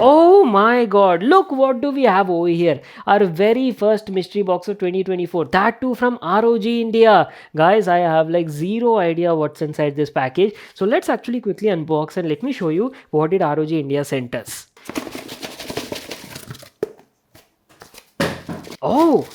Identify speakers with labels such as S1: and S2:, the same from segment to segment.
S1: Oh my god, look what do we have over here. Our very first mystery box of 2024. That too from ROG India. Guys, I have like zero idea what's inside this package. So let's actually quickly unbox and let me show you what did ROG India sent us. Oh,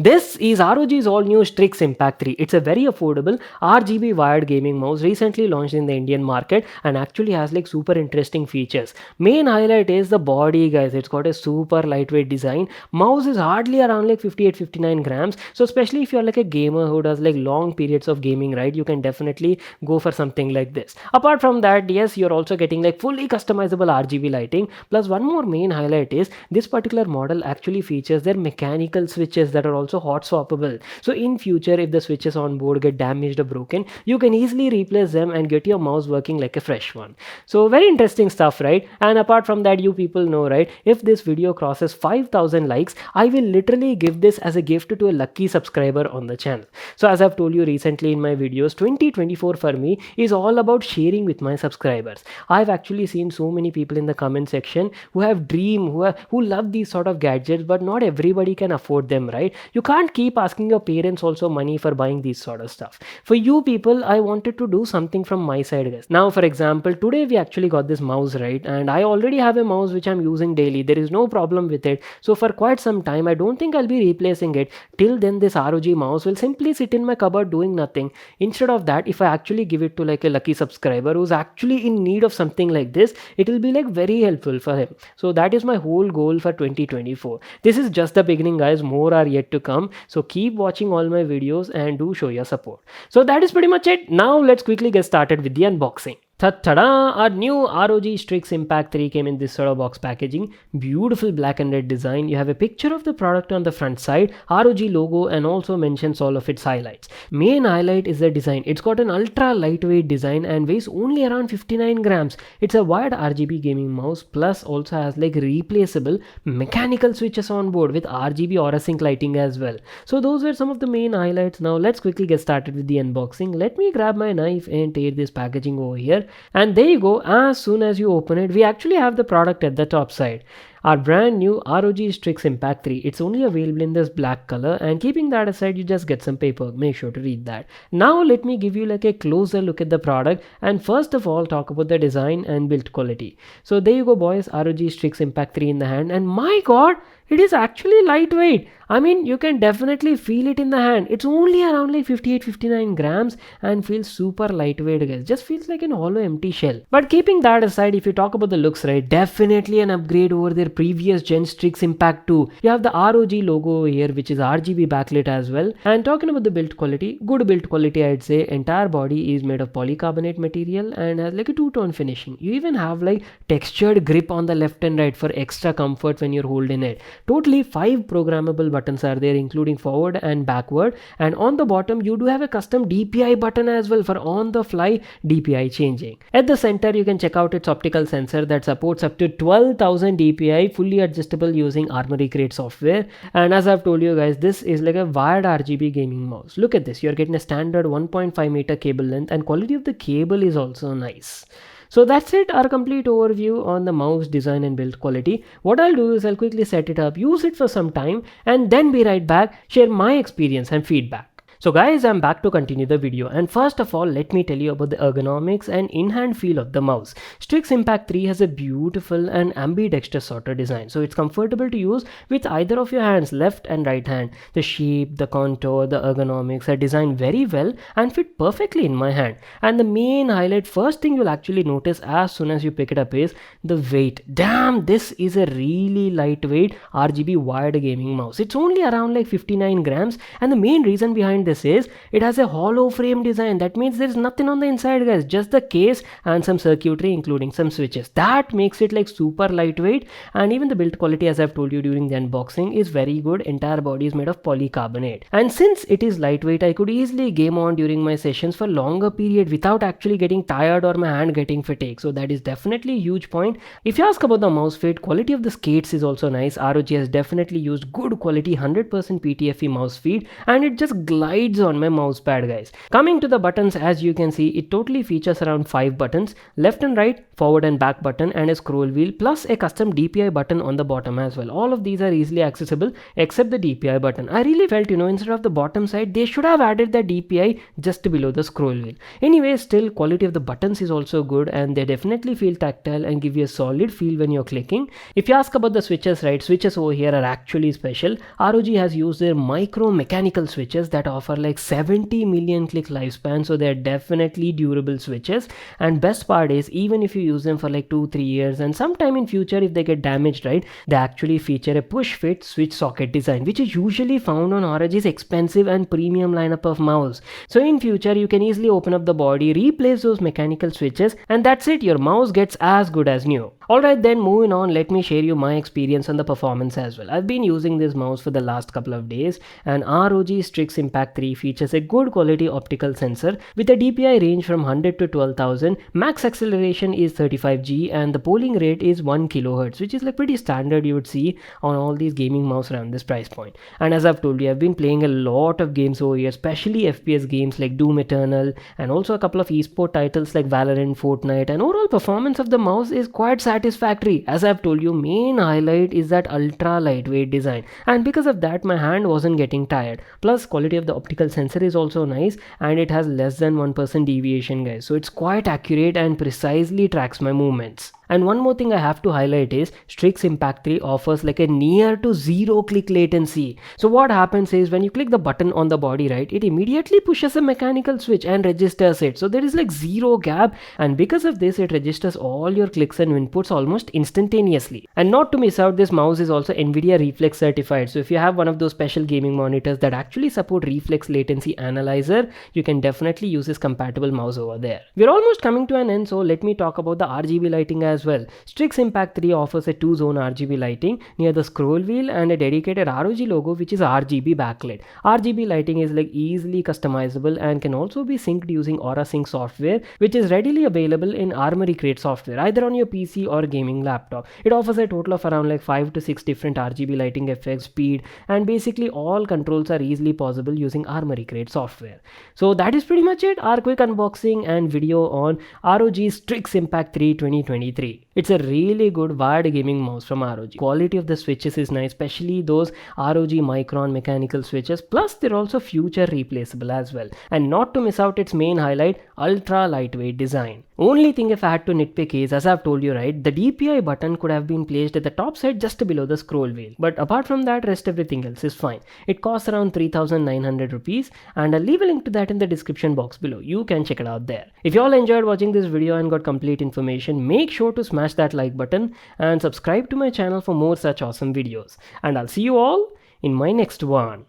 S1: this is ROG's all new Strix Impact 3. It's a very affordable RGB wired gaming mouse recently launched in the Indian market and actually has like super interesting features. Main highlight is the body, guys. It's got a super lightweight design. Mouse is hardly around like 58-59 grams. So especially if you're like a gamer who does like long periods of gaming, right, you can definitely go for something like this. Apart from that, yes, you're also getting like fully customizable RGB lighting. Plus one more main highlight is this particular model actually features their mechanical switches that are also hot swappable. So in future, if the switches on board get damaged or broken, you can easily replace them and get your mouse working like a fresh one. So very interesting stuff, right? And apart from that, you people know, right, if this video crosses 5,000 likes, I will literally give this as a gift to a lucky subscriber on the channel. So as I've told you recently in my videos, 2024 for me is all about sharing with my subscribers. I've actually seen so many people in the comment section who have who love these sort of gadgets, but not everybody can afford them, right? You can't keep asking your parents also money for buying these sort of stuff. For you people, I wanted to do something from my side, guys. Now for example, today we actually got this mouse, right, and I already have a mouse which I'm using daily. There is no problem with it. So for quite some time, I don't think I'll be replacing it. Till then, this ROG mouse will simply sit in my cupboard doing nothing. Instead of that, if I actually give it to like a lucky subscriber who's actually in need of something like this, it will be like very helpful for him. So that is my whole goal for 2024. This is just the beginning, guys. More are yet to come. So keep watching all my videos and do show your support. So that is pretty much it. Now let's quickly get started with the unboxing. Ta-da! Our new ROG Strix Impact 3 came in this sort of box packaging. Beautiful black and red design. You have a picture of the product on the front side, ROG logo, and also mentions all of its highlights. Main highlight is the design. It's got an ultra lightweight design and weighs only around 59 grams. It's a wired RGB gaming mouse, plus also has like replaceable mechanical switches on board with RGB aura sync lighting as well. So those were some of the main highlights. Now let's quickly get started with the unboxing. Let me grab my knife and tear this packaging over here. And there you go. As soon as you open it, we actually have the product at the top side. Our brand new ROG Strix Impact 3. It's only available in this black color, and keeping that aside, you just get some paper. Make sure to read that. Now let me give you like a closer look at the product, and first of all talk about the design and build quality. So there you go, boys. ROG Strix Impact 3 in the hand, and my god, it is actually lightweight. I mean, you can definitely feel it in the hand. It's only around like 58-59 grams and feels super lightweight, guys. Just feels like an hollow empty shell. But keeping that aside, if you talk about the looks, right, definitely an upgrade over their previous Gen Strix Impact 2. You have the ROG logo over here, which is RGB backlit as well. And talking about the build quality, good build quality, I'd say. Entire body is made of polycarbonate material and has like a two-tone finishing. You even have like textured grip on the left and right for extra comfort when you're holding it. Totally 5 programmable buttons are there, including forward and backward, and on the bottom you do have a custom DPI button as well for on the fly DPI changing. At the center you can check out its optical sensor that supports up to 12,000 DPI, fully adjustable using Armory Crate software. And as I've told you guys, this is like a wired RGB gaming mouse. Look at this, you're getting a standard 1.5 meter cable length, and quality of the cable is also nice. So that's it, our complete overview on the mouse design and build quality. What I'll do is I'll quickly set it up, use it for some time, and then be right back, share my experience and feedback. So guys, I'm back to continue the video, and first of all, let me tell you about the ergonomics and in-hand feel of the mouse. Strix Impact 3 has a beautiful and ambidextrous sort of design, so it's comfortable to use with either of your hands, left and right hand. The shape, the contour, the ergonomics are designed very well and fit perfectly in my hand. And the main highlight, first thing you'll actually notice as soon as you pick it up is the weight. Damn, this is a really lightweight RGB wired gaming mouse. It's only around like 59 grams, and the main reason behind this is it has a hollow frame design. That means there's nothing on the inside, guys, just the case and some circuitry, including some switches. That makes it like super lightweight, and even the build quality, as I've told you during the unboxing, is very good. Entire body is made of polycarbonate, and since it is lightweight, I could easily game on during my sessions for longer period without actually getting tired or my hand getting fatigued. So that is definitely a huge point. If you ask about the mouse fit, quality of the skates is also nice. ROG has definitely used good quality 100% PTFE mouse feed, and it just glides rides on my mouse pad, guys. Coming to the buttons, as you can see, it totally features around 5 buttons: left and right, forward and back button, and a scroll wheel, plus a custom DPI button on the bottom as well. All of these are easily accessible except the DPI button. I really felt, instead of the bottom side, they should have added the DPI just below the scroll wheel. Anyway, still quality of the buttons is also good, and they definitely feel tactile and give you a solid feel when you're clicking. If you ask about the switches, right, switches over here are actually special. ROG has used their micro mechanical switches that offer like 70 million click lifespan, so they're definitely durable switches. And best part is, even if you use them for like 2-3 years and sometime in future if they get damaged, right, they actually feature a push fit switch socket design, which is usually found on ROG's expensive and premium lineup of mouse. So in future you can easily open up the body, replace those mechanical switches, and that's it, your mouse gets as good as new. Alright, then moving on, let me share you my experience on the performance as well. I've been using this mouse for the last couple of days, and ROG Strix Impact 3 features a good quality optical sensor with a DPI range from 100 to 12,000. Max acceleration is 35G, and the polling rate is 1 kHz, which is like pretty standard you would see on all these gaming mouse around this price point. And as I've told you, I've been playing a lot of games over here, especially FPS games like Doom Eternal, and also a couple of esport titles like Valorant, Fortnite, and overall performance of the mouse is quite satisfactory. As I've told you, main highlight is that ultra lightweight design, and because of that my hand wasn't getting tired. Plus quality of the optical sensor is also nice, and it has less than 1% deviation, guys, so it's quite accurate and precisely tracks my movements. And one more thing I have to highlight is Strix Impact 3 offers like a near to zero click latency. So what happens is when you click the button on the body, right, it immediately pushes a mechanical switch and registers it. So there is like zero gap, and because of this it registers all your clicks and inputs almost instantaneously. And not to miss out, this mouse is also NVIDIA Reflex certified. So if you have one of those special gaming monitors that actually support reflex latency analyzer, you can definitely use this compatible mouse over there. We're almost coming to an end, so let me talk about the RGB lighting as well. Strix Impact 3 offers a 2-zone RGB lighting near the scroll wheel and a dedicated ROG logo which is RGB backlit. RGB lighting is like easily customizable and can also be synced using Aura Sync software, which is readily available in Armoury Crate software either on your PC or gaming laptop. It offers a total of around like 5 to 6 different RGB lighting effects, speed, and basically all controls are easily possible using Armoury Crate software. So that is pretty much it, our quick unboxing and video on ROG Strix Impact 3 2023. It's a really good wired gaming mouse from ROG. Quality of the switches is nice, especially those ROG Micron mechanical switches, plus they're also future replaceable as well. And not to miss out its main highlight, ultra lightweight design. Only thing if I had to nitpick is, as I've told you, right, the DPI button could have been placed at the top side just below the scroll wheel. But apart from that, rest everything else is fine. It costs around 3,900 rupees, and I'll leave a link to that in the description box below. You can check it out there. If you all enjoyed watching this video and got complete information, make sure to smash that like button and subscribe to my channel for more such awesome videos. And I'll see you all in my next one.